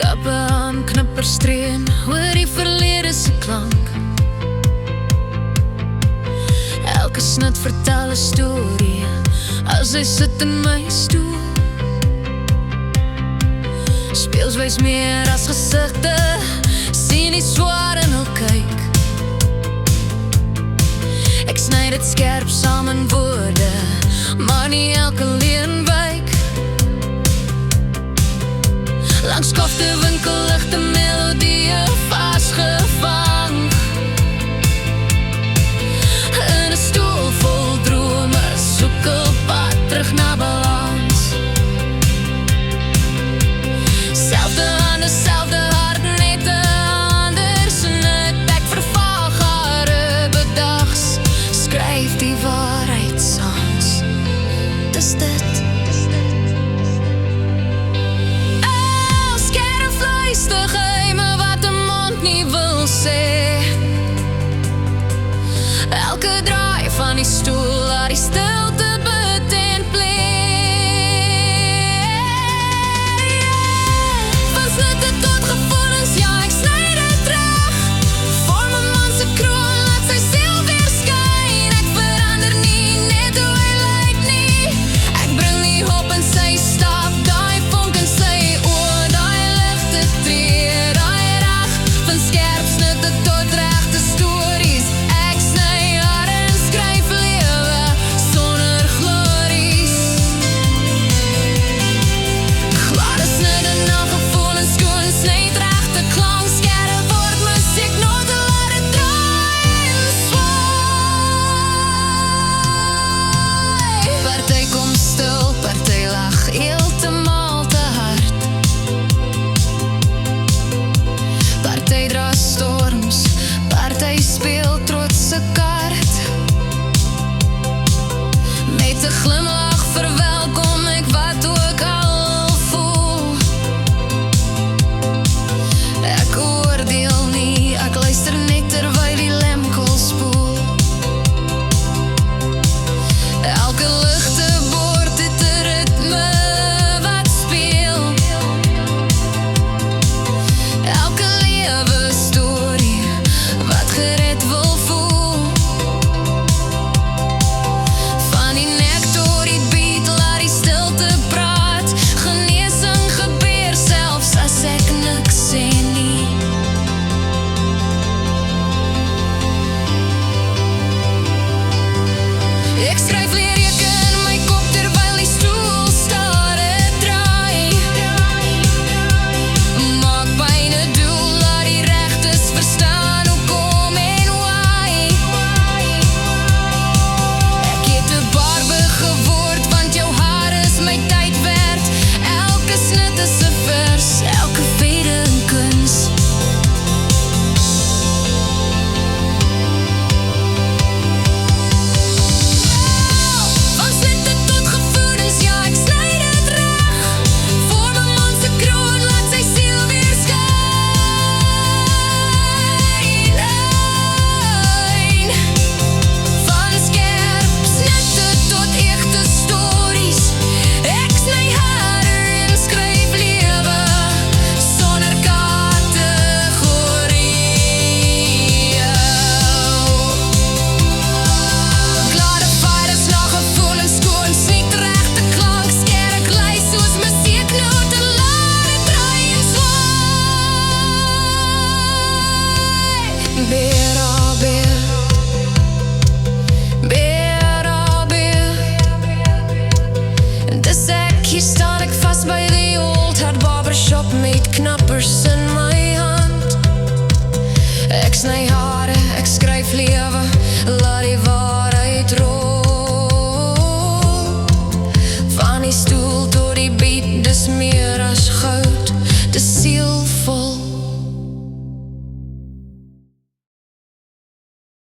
Klappe aan, knipperstreen, hoor die verlede se klank. Elke snit vertel 'n storie, as hy sit in my stoel. Speels wys meer as gesigte, sien die swaar in hul kyk. Ek sny dit skerp saam in woorde, maar nie elke leen wyk. Langs kofte winkelligte melodieë vasgevang, in 'n stoel vol drome, soek 'n pad terug na balans. Selfde hande, selfde hart, net 'n ander snit. Ek vervaag haar bedags, skryf die waarheid saans. Dis dit. De geheime wat 'n mond nie wil sê. Elke draai van die stoel laat die stilte betent van snitte tot gevoelens, ja ek sny dit reg. Vorm 'n man se kroon, laat sy siel weer skyn. Ek verander nie, net hoe hy lyk nie. Ek bring die hoop in sy stap, daai vonk in sy oë, daai ligte tree, daai reg van skerp snitte tot regte stories. Ek sny hare en skryf lewe sonder glories. Gladde snitte na gevoelens, skoon snyt regte klank. Skerp word musiek, nooit te laat het draai en swaai. Party kom stil, party lag heeltemal te hard. Party dra storms, party speel trotse kaart. Met 'n glimlach verwelkom ek wat ook al voel. Ek oordeel nie, ek luister net terwyl die lemkol spoel. Elke ligte bord het 'n ritme wat speel. Elke lewe storie wat gered wil voel. Van die nek tot die beat, laat die stilte praat. Genesing gebeur selfs as ek niks sê nie. Ek skryf lirieke in my kop terwyl die stoel stare draai. Maak pyn 'n doel, laat die regtes verstaan hoe kom en why. Ek het 'n barbe geword, want jou haar is my tyd werd. Elke snit is 'n vers, elke vede 'n kuns. Van snitte tot gevoelens, ja ek sny dit reg. Vorm 'n man se kroon, laat sy siel weer skyn. Van skerp snitte tot egte stories. Ek sny hare en skryf lewe sonder kategorie. Glade fighters na gevoelens, skoon sniet regte klank. Skerp lei soos musieknote, laat dit draai en swaai. Beer, dis ek, hier staan ek vas by die old hard barbershop met knappers in my hand. Ek sny hare, ek skryf lewe